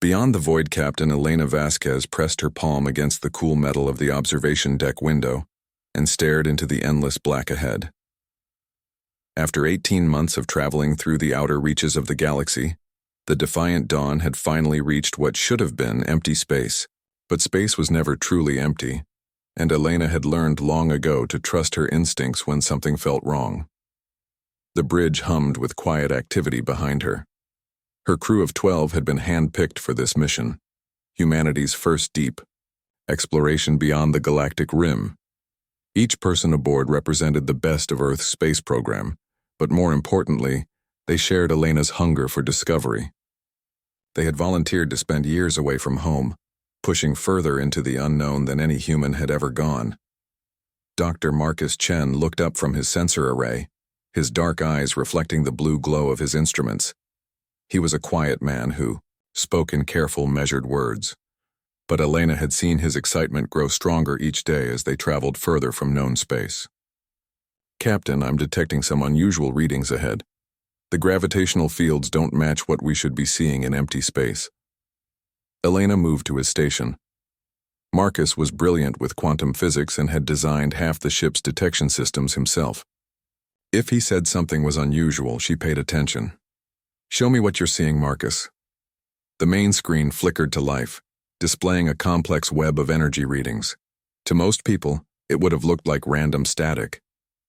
Beyond the void, Captain Elena Vasquez pressed her palm against the cool metal of the observation deck window and stared into the endless black ahead. After 18 months of traveling through the outer reaches of the galaxy, the Defiant Dawn had finally reached what should have been empty space. But space was never truly empty, and Elena had learned long ago to trust her instincts when something felt wrong. The bridge hummed with quiet activity behind her. Her crew of 12 had been handpicked for this mission, humanity's first deep exploration beyond the galactic rim. Each person aboard represented the best of Earth's space program, but more importantly, they shared Elena's hunger for discovery. They had volunteered to spend years away from home, pushing further into the unknown than any human had ever gone. Dr. Marcus Chen looked up from his sensor array, his dark eyes reflecting the blue glow of his instruments. He was a quiet man who spoke in careful, measured words. But Elena had seen his excitement grow stronger each day as they traveled further from known space. "Captain, I'm detecting some unusual readings ahead. The gravitational fields don't match what we should be seeing in empty space." Elena moved to his station. Marcus was brilliant with quantum physics and had designed half the ship's detection systems himself. If he said something was unusual, she paid attention. "Show me what you're seeing, Marcus." The main screen flickered to life, displaying a complex web of energy readings. To most people, it would have looked like random static,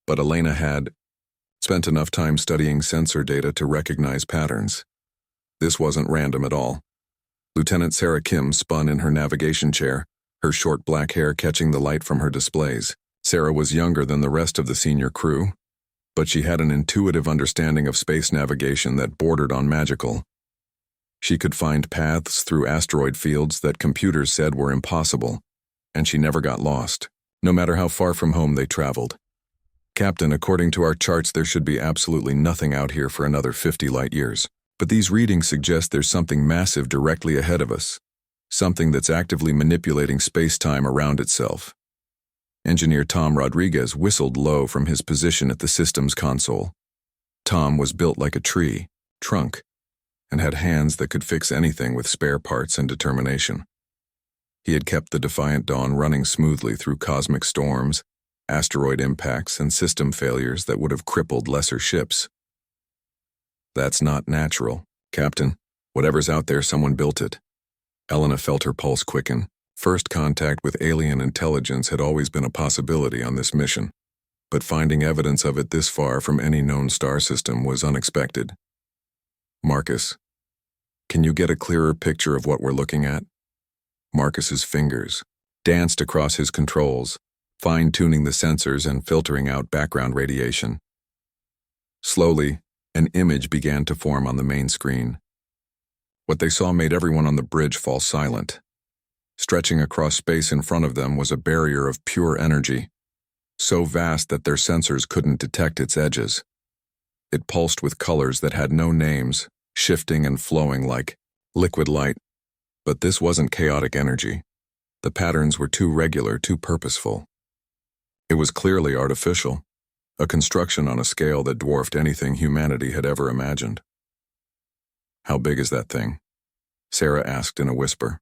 but Elena had spent enough time studying sensor data to recognize patterns. This wasn't random at all. Lieutenant Sarah Kim spun in her navigation chair, her short black hair catching the light from her displays. Sarah was younger than the rest of the senior crew, but she had an intuitive understanding of space navigation that bordered on magical. She could find paths through asteroid fields that computers said were impossible, and she never got lost, no matter how far from home they traveled. "Captain, according to our charts, there should be absolutely nothing out here for another 50 light years. But these readings suggest there's something massive directly ahead of us, something that's actively manipulating space-time around itself." Engineer Tom Rodriguez whistled low from his position at the system's console. Tom was built like a tree, trunk, and had hands that could fix anything with spare parts and determination. He had kept the Defiant Dawn running smoothly through cosmic storms, asteroid impacts, and system failures that would have crippled lesser ships. "That's not natural, Captain. Whatever's out there, someone built it." Elena felt her pulse quicken. First contact with alien intelligence had always been a possibility on this mission, but finding evidence of it this far from any known star system was unexpected. "Marcus, can you get a clearer picture of what we're looking at?" Marcus's fingers danced across his controls, fine-tuning the sensors and filtering out background radiation. Slowly, an image began to form on the main screen. What they saw made everyone on the bridge fall silent. Stretching across space in front of them was a barrier of pure energy, so vast that their sensors couldn't detect its edges. It pulsed with colors that had no names, shifting and flowing like liquid light. But this wasn't chaotic energy. The patterns were too regular, too purposeful. It was clearly artificial, a construction on a scale that dwarfed anything humanity had ever imagined. "How big is that thing?" Sarah asked in a whisper.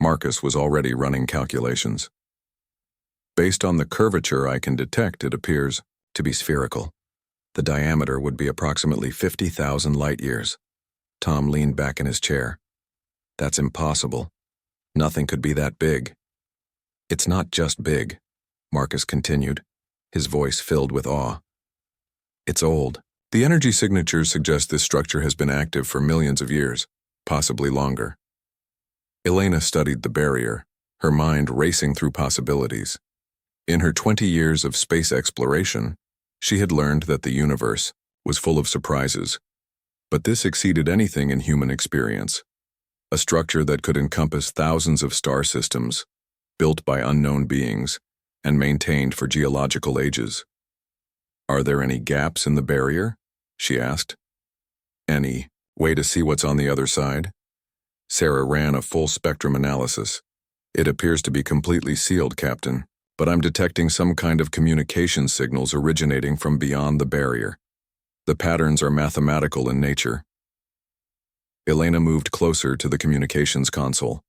Marcus was already running calculations. "Based on the curvature I can detect, it appears to be spherical. The diameter would be approximately 50,000 light-years." Tom leaned back in his chair. "That's impossible. Nothing could be that big." "It's not just big," Marcus continued, his voice filled with awe. "It's old. The energy signatures suggest this structure has been active for millions of years, possibly longer." Elena studied the barrier, her mind racing through possibilities. In her 20 years of space exploration, she had learned that the universe was full of surprises. But this exceeded anything in human experience. A structure that could encompass thousands of star systems, built by unknown beings, and maintained for geological ages. "Are there any gaps in the barrier?" she asked. "Any way to see what's on the other side?" Sarah ran a full-spectrum analysis. "It appears to be completely sealed, Captain, but I'm detecting some kind of communication signals originating from beyond the barrier. The patterns are mathematical in nature." Elena moved closer to the communications console.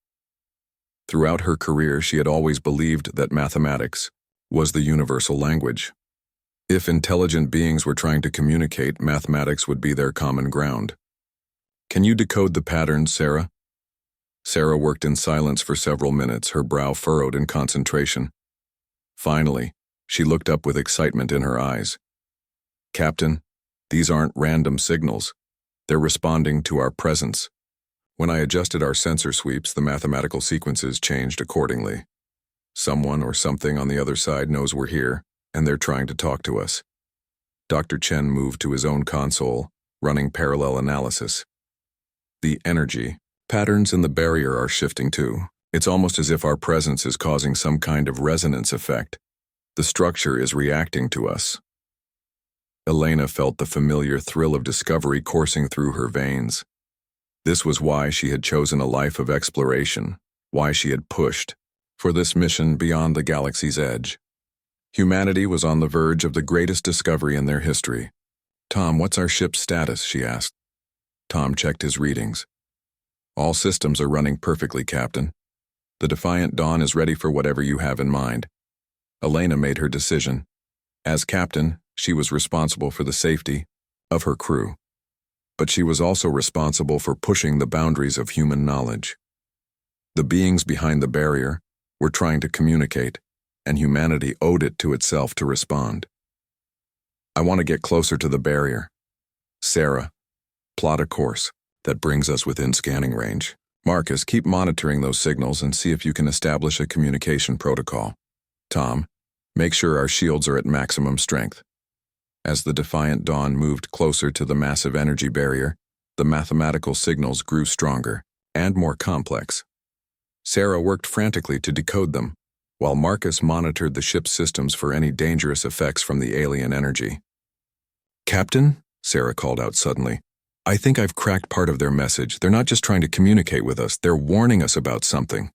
Throughout her career, she had always believed that mathematics was the universal language. If intelligent beings were trying to communicate, mathematics would be their common ground. Can you decode the patterns, Sarah? Sarah worked in silence for several minutes, her brow furrowed in concentration. Finally, she looked up with excitement in her eyes. Captain, these aren't random signals. They're responding to our presence. When I adjusted our sensor sweeps, the mathematical sequences changed accordingly. Someone or something on the other side knows we're here, and they're trying to talk to us. Dr. Chen moved to his own console, running parallel analysis. The energy patterns in the barrier are shifting too. It's almost as if our presence is causing some kind of resonance effect. The structure is reacting to us. Elena felt the familiar thrill of discovery coursing through her veins. This was why she had chosen a life of exploration, why she had pushed for this mission beyond the galaxy's edge. Humanity was on the verge of the greatest discovery in their history. Tom, what's our ship's status? She asked. Tom checked his readings. All systems are running perfectly, Captain. The Defiant Dawn is ready for whatever you have in mind. Elena made her decision. As captain, she was responsible for the safety of her crew. But she was also responsible for pushing the boundaries of human knowledge. The beings behind the barrier were trying to communicate, and humanity owed it to itself to respond. I want to get closer to the barrier. Sarah, plot a course that brings us within scanning range. Marcus, keep monitoring those signals and see if you can establish a communication protocol. Tom, make sure our shields are at maximum strength. As the Defiant Dawn moved closer to the massive energy barrier, the mathematical signals grew stronger and more complex. Sarah worked frantically to decode them, while Marcus monitored the ship's systems for any dangerous effects from the alien energy. Captain, Sarah called out suddenly, I think I've cracked part of their message. They're not just trying to communicate with us, they're warning us about something.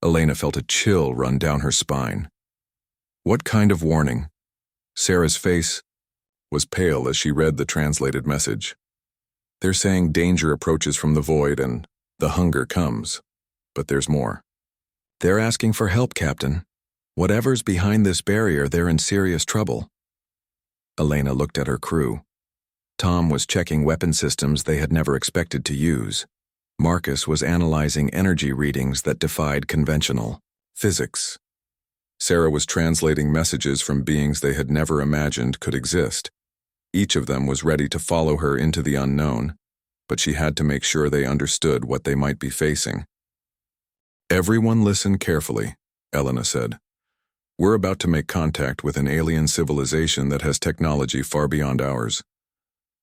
Elena felt a chill run down her spine. What kind of warning? Sarah's face was pale as she read the translated message. They're saying danger approaches from the void and the hunger comes. But there's more. They're asking for help, Captain. Whatever's behind this barrier, they're in serious trouble. Elena looked at her crew. Tom was checking weapon systems they had never expected to use. Marcus was analyzing energy readings that defied conventional physics. Sarah was translating messages from beings they had never imagined could exist. Each of them was ready to follow her into the unknown, but she had to make sure they understood what they might be facing. Everyone listen carefully, Elena said. We're about to make contact with an alien civilization that has technology far beyond ours.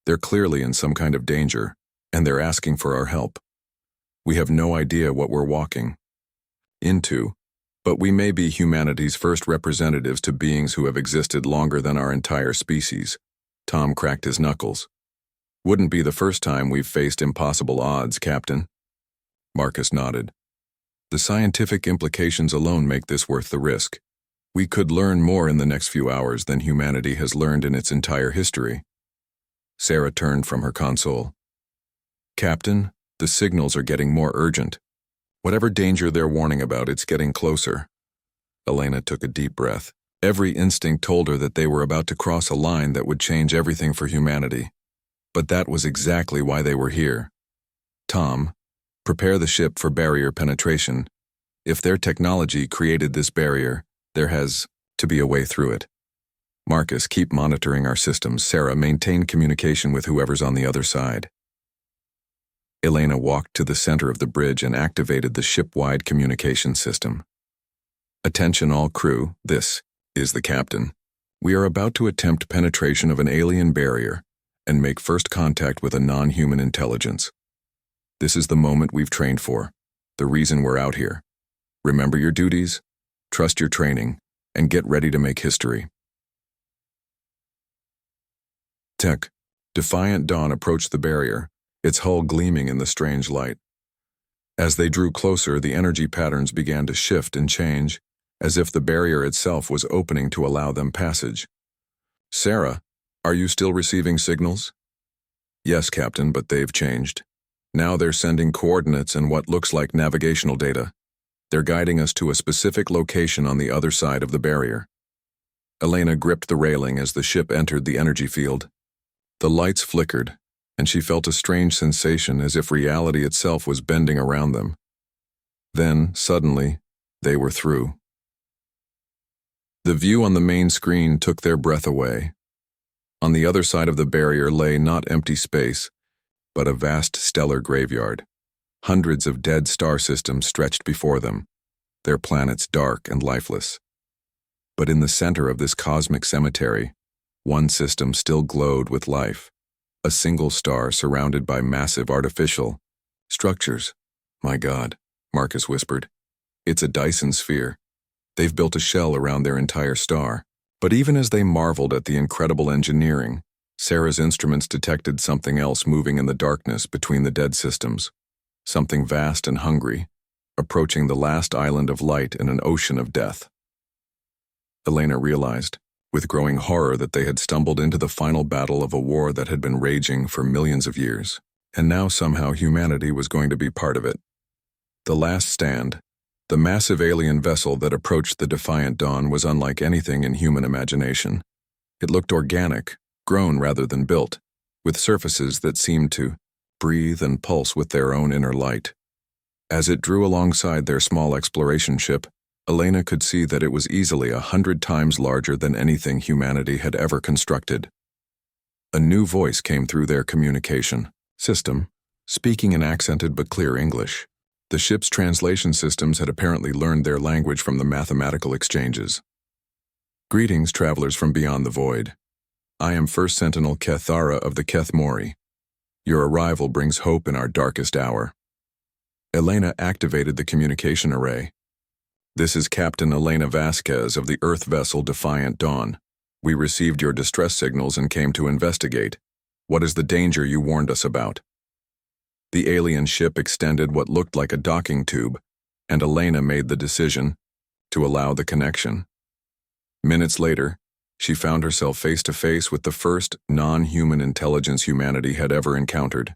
They're clearly in some kind of danger, and they're asking for our help. We have no idea what we're walking into, but we may be humanity's first representatives to beings who have existed longer than our entire species. Tom cracked his knuckles. Wouldn't be the first time we've faced impossible odds, Captain. Marcus nodded. The scientific implications alone make this worth the risk. We could learn more in the next few hours than humanity has learned in its entire history. Sarah turned from her console. Captain, the signals are getting more urgent. Whatever danger they're warning about, it's getting closer. Elena took a deep breath. Every instinct told her that they were about to cross a line that would change everything for humanity. But that was exactly why they were here. Tom, prepare the ship for barrier penetration. If their technology created this barrier, there has to be a way through it. Marcus, keep monitoring our systems. Sarah, maintain communication with whoever's on the other side. Elena walked to the center of the bridge and activated the ship-wide communication system. Attention all crew, this is the captain. We are about to attempt penetration of an alien barrier and make first contact with a non-human intelligence. This is the moment we've trained for, the reason we're out here. Remember your duties, trust your training, and get ready to make history. Tech, Defiant Dawn approached the barrier, its hull gleaming in the strange light. As they drew closer, the energy patterns began to shift and change, as if the barrier itself was opening to allow them passage. Sarah, are you still receiving signals? Yes, Captain, but they've changed. Now they're sending coordinates and what looks like navigational data. They're guiding us to a specific location on the other side of the barrier. Elena gripped the railing as the ship entered the energy field. The lights flickered, and she felt a strange sensation as if reality itself was bending around them. Then, suddenly, they were through. The view on the main screen took their breath away. On the other side of the barrier lay not empty space, but a vast stellar graveyard. Hundreds of dead star systems stretched before them, their planets dark and lifeless. But in the center of this cosmic cemetery, one system still glowed with life, a single star surrounded by massive artificial structures. "My God," Marcus whispered. "It's a Dyson sphere. They've built a shell around their entire star." But even as they marveled at the incredible engineering, Sarah's instruments detected something else moving in the darkness between the dead systems, something vast and hungry, approaching the last island of light in an ocean of death. Elena realized, with growing horror, that they had stumbled into the final battle of a war that had been raging for millions of years, and now somehow humanity was going to be part of it. The Last Stand, the massive alien vessel that approached the defiant dawn, was unlike anything in human imagination. It looked organic, grown rather than built, with surfaces that seemed to breathe and pulse with their own inner light. As it drew alongside their small exploration ship, Elena could see that it was easily 100 times larger than anything humanity had ever constructed. A new voice came through their communication system, speaking in accented but clear English. The ship's translation systems had apparently learned their language from the mathematical exchanges. "Greetings, travelers from beyond the void. I am First Sentinel Kethara of the Keth Mori. Your arrival brings hope in our darkest hour." Elena activated the communication array. "This is Captain Elena Vasquez of the Earth vessel Defiant Dawn. We received your distress signals and came to investigate. What is the danger you warned us about?" The alien ship extended what looked like a docking tube, and Elena made the decision to allow the connection. Minutes later, she found herself face to face with the first non-human intelligence humanity had ever encountered.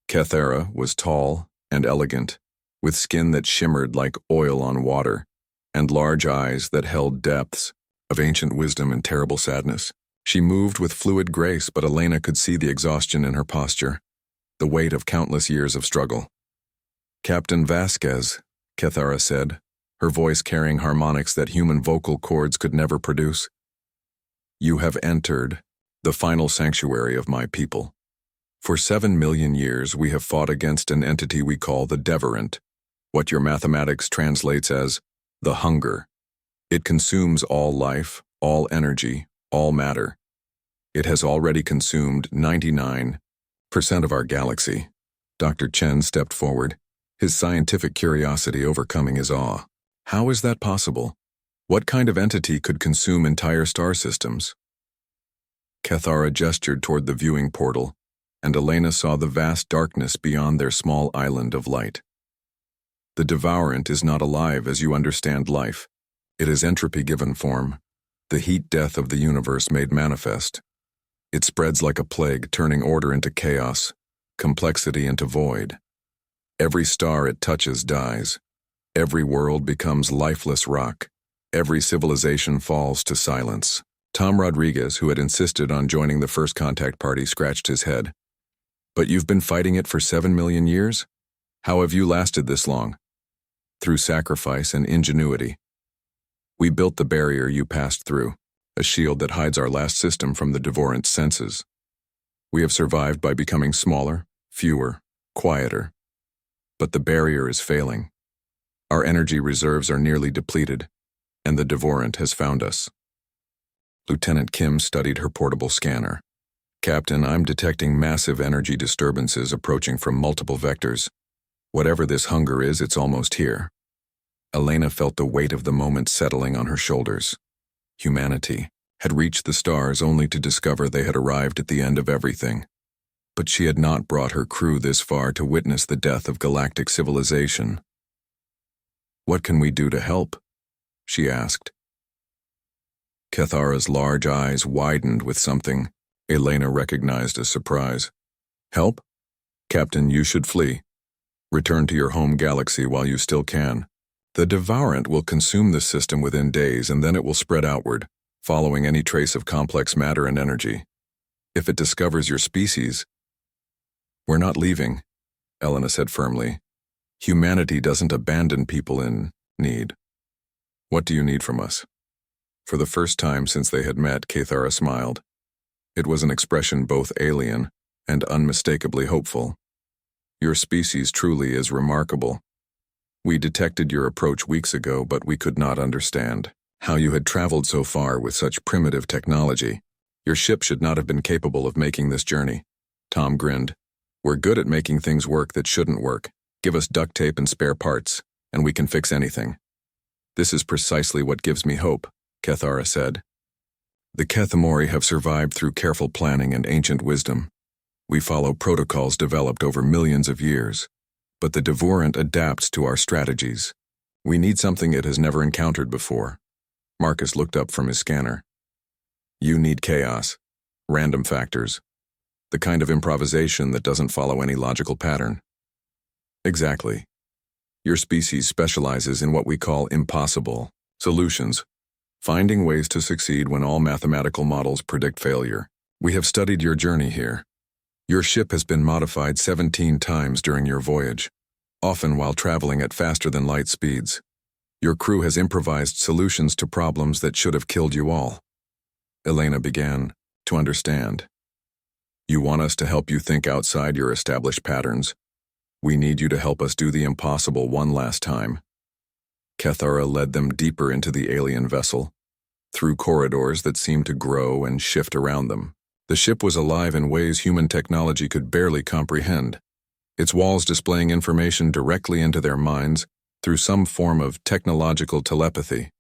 Kethara was tall and elegant, with skin that shimmered like oil on water, and large eyes that held depths of ancient wisdom and terrible sadness. She moved with fluid grace, but Elena could see the exhaustion in her posture, the weight of countless years of struggle. "Captain Vasquez," Kethara said, her voice carrying harmonics that human vocal cords could never produce. "You have entered the final sanctuary of my people. For 7 million years we have fought against an entity we call the Devorant, what your mathematics translates as the hunger. It consumes all life, all energy, all matter. It has already consumed 99% of our galaxy." Dr. Chen stepped forward, his scientific curiosity overcoming his awe. "How is that possible? What kind of entity could consume entire star systems?" Kethara gestured toward the viewing portal, and Elena saw the vast darkness beyond their small island of light. "The Devourant is not alive as you understand life. It is entropy given form, the heat death of the universe made manifest. It spreads like a plague, turning order into chaos, complexity into void. Every star it touches dies. Every world becomes lifeless rock. Every civilization falls to silence." Tom Rodriguez, who had insisted on joining the first contact party, scratched his head. "But you've been fighting it for 7 million years? How have you lasted this long?" "Through sacrifice and ingenuity. We built the barrier you passed through, a shield that hides our last system from the Devorant's senses. We have survived by becoming smaller, fewer, quieter. But the barrier is failing. Our energy reserves are nearly depleted, and the Devorant has found us." Lieutenant Kim studied her portable scanner. "Captain, I'm detecting massive energy disturbances approaching from multiple vectors. Whatever this hunger is, it's almost here." Elena felt the weight of the moment settling on her shoulders. Humanity had reached the stars only to discover they had arrived at the end of everything. But she had not brought her crew this far to witness the death of galactic civilization. "What can we do to help?" she asked. Kethara's large eyes widened with something Elena recognized as surprise. "Help? Captain, you should flee. Return to your home galaxy while you still can. The Devourant will consume this system within days, and then it will spread outward, following any trace of complex matter and energy. If it discovers your species... We're not leaving, Elena said firmly. Humanity doesn't abandon people in need. What do you need from us? For the first time since they had met, Cathara smiled. It was an expression both alien and unmistakably hopeful. Your species truly is remarkable. We detected your approach weeks ago, but we could not understand how you had traveled so far with such primitive technology. Your ship should not have been capable of making this journey. Tom grinned. We're good at making things work that shouldn't work. Give us duct tape and spare parts, and we can fix anything. This is precisely what gives me hope, Cathara said. The Kethamori have survived through careful planning and ancient wisdom. We follow protocols developed over millions of years, but the Devourant adapts to our strategies. We need something it has never encountered before. Marcus looked up from his scanner. You need chaos, random factors, the kind of improvisation that doesn't follow any logical pattern. Exactly. Your species specializes in what we call impossible solutions, finding ways to succeed when all mathematical models predict failure. We have studied your journey here. Your ship has been modified 17 times during your voyage, often while traveling at faster than light speeds. Your crew has improvised solutions to problems that should have killed you all. Elena began to understand. You want us to help you think outside your established patterns. We need you to help us do the impossible one last time. Cathara led them deeper into the alien vessel, through corridors that seemed to grow and shift around them. The ship was alive in ways human technology could barely comprehend, its walls displaying information directly into their minds through some form of technological telepathy.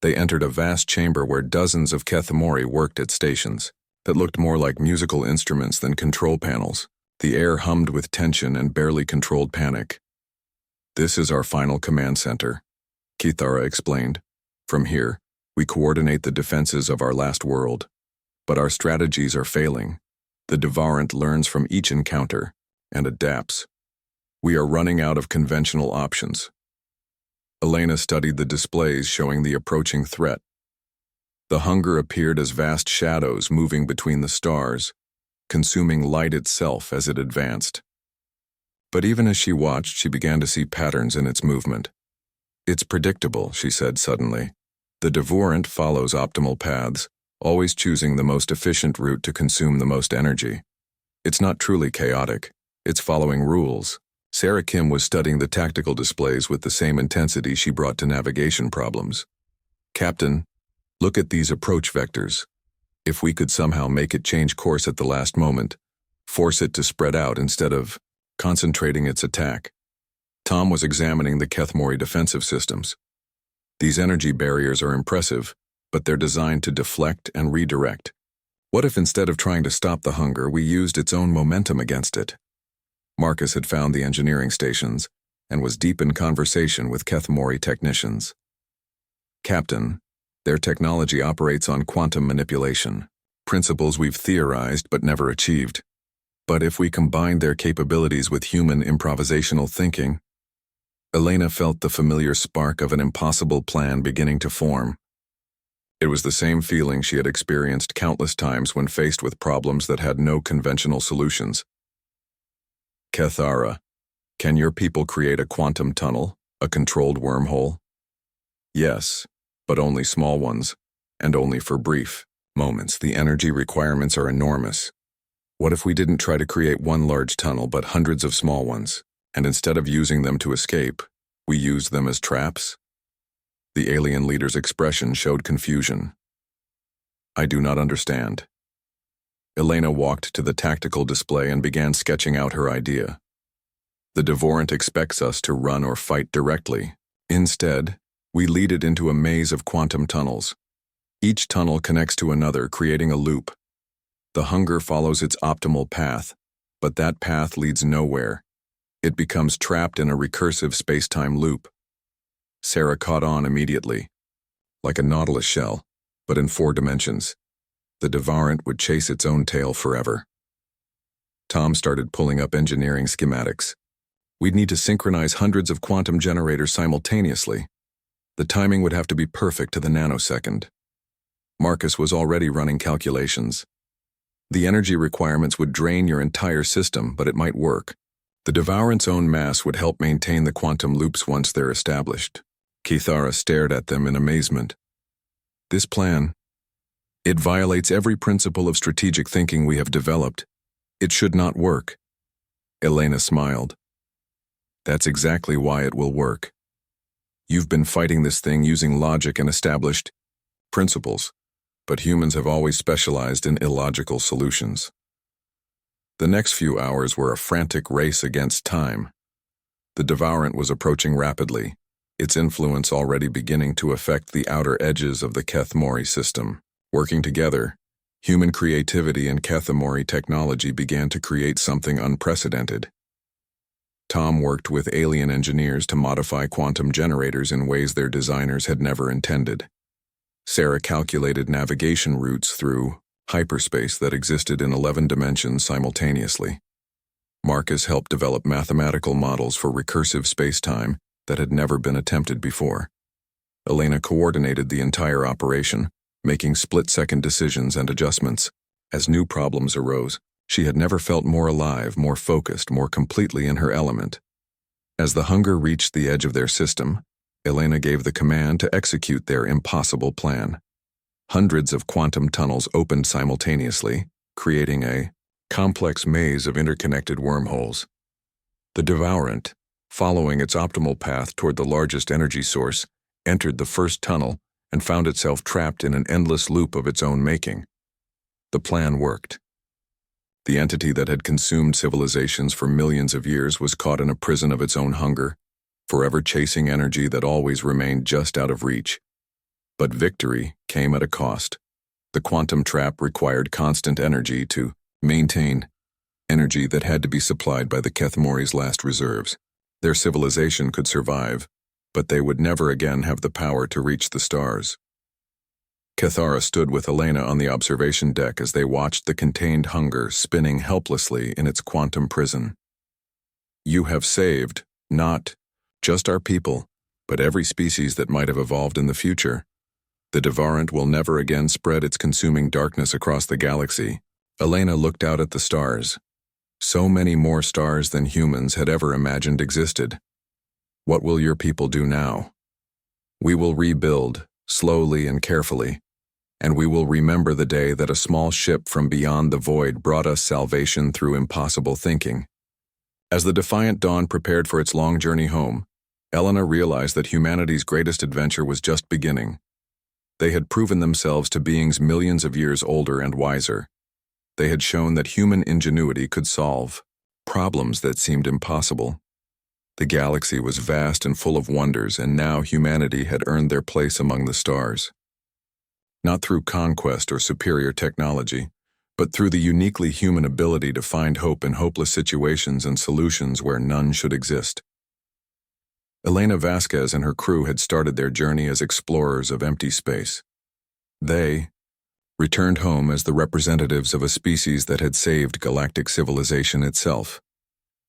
They entered a vast chamber where dozens of Kethamori worked at stations that looked more like musical instruments than control panels. The air hummed with tension and barely controlled panic. This is our final command center, Cathara explained. From here, we coordinate the defenses of our last world. But our strategies are failing. The Devourant learns from each encounter and adapts. We are running out of conventional options. Elena studied the displays showing the approaching threat. The hunger appeared as vast shadows moving between the stars, consuming light itself as it advanced. But even as she watched, she began to see patterns in its movement. It's predictable, she said suddenly. The Devourant follows optimal paths, always choosing the most efficient route to consume the most energy. It's not truly chaotic. It's following rules. Sarah Kim was studying the tactical displays with the same intensity she brought to navigation problems. Captain, look at these approach vectors. If we could somehow make it change course at the last moment, force it to spread out instead of concentrating its attack. Tom was examining the Kethamori defensive systems. These energy barriers are impressive, but they're designed to deflect and redirect. What if instead of trying to stop the hunger, we used its own momentum against it? Marcus had found the engineering stations and was deep in conversation with Kethamori technicians. Captain, their technology operates on quantum manipulation, principles we've theorized but never achieved. But if we combined their capabilities with human improvisational thinking, Elena felt the familiar spark of an impossible plan beginning to form. It was the same feeling she had experienced countless times when faced with problems that had no conventional solutions. Cathara, can your people create a quantum tunnel, a controlled wormhole? Yes, but only small ones, and only for brief moments. The energy requirements are enormous. What if we didn't try to create one large tunnel but hundreds of small ones, and instead of using them to escape, we used them as traps? The alien leader's expression showed confusion. I do not understand. Elena walked to the tactical display and began sketching out her idea. The Devourant expects us to run or fight directly. Instead, we lead it into a maze of quantum tunnels. Each tunnel connects to another, creating a loop. The hunger follows its optimal path, but that path leads nowhere. It becomes trapped in a recursive space-time loop. Sarah caught on immediately. Like a nautilus shell, but in 4 dimensions. The Devourant would chase its own tail forever. Tom started pulling up engineering schematics. We'd need to synchronize hundreds of quantum generators simultaneously. The timing would have to be perfect to the nanosecond. Marcus was already running calculations. The energy requirements would drain your entire system, but it might work. The Devourant's own mass would help maintain the quantum loops once they're established. Kithara stared at them in amazement. This plan, it violates every principle of strategic thinking we have developed. It should not work. Elena smiled. That's exactly why it will work. You've been fighting this thing using logic and established principles, but humans have always specialized in illogical solutions. The next few hours were a frantic race against time. The Devourant was approaching rapidly, its influence already beginning to affect the outer edges of the Keth-Mori system. Working together, human creativity and Keth-Mori technology began to create something unprecedented. Tom worked with alien engineers to modify quantum generators in ways their designers had never intended. Sarah calculated navigation routes through hyperspace that existed in 11 dimensions simultaneously. Marcus helped develop mathematical models for recursive spacetime that had never been attempted before. Elena coordinated the entire operation, making split-second decisions and adjustments. As new problems arose, she had never felt more alive, more focused, more completely in her element. As the hunger reached the edge of their system, Elena gave the command to execute their impossible plan. Hundreds of quantum tunnels opened simultaneously, creating a complex maze of interconnected wormholes. The Devourant, following its optimal path toward the largest energy source, entered the first tunnel and found itself trapped in an endless loop of its own making. The plan worked. The entity that had consumed civilizations for millions of years was caught in a prison of its own hunger, forever chasing energy that always remained just out of reach. But victory came at a cost. The quantum trap required constant energy to maintain, energy that had to be supplied by the Keth-Mori's last reserves. Their civilization could survive, but they would never again have the power to reach the stars. Kithara stood with Elena on the observation deck as they watched the contained hunger spinning helplessly in its quantum prison. You have saved, not just our people, but every species that might have evolved in the future. The Devourant will never again spread its consuming darkness across the galaxy. Elena looked out at the stars. So many more stars than humans had ever imagined existed. What will your people do now? We will rebuild, slowly and carefully, and we will remember the day that a small ship from beyond the void brought us salvation through impossible thinking. As the defiant dawn prepared for its long journey home, Elena realized that humanity's greatest adventure was just beginning. They had proven themselves to beings millions of years older and wiser. They had shown that human ingenuity could solve problems that seemed impossible. The galaxy was vast and full of wonders, and now humanity had earned their place among the stars. Not through conquest or superior technology, but through the uniquely human ability to find hope in hopeless situations and solutions where none should exist. Elena Vasquez and her crew had started their journey as explorers of empty space. They returned home as the representatives of a species that had saved galactic civilization itself.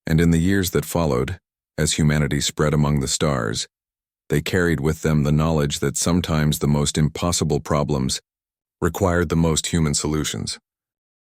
And in the years that followed, as humanity spread among the stars, they carried with them the knowledge that sometimes the most impossible problems required the most human solutions.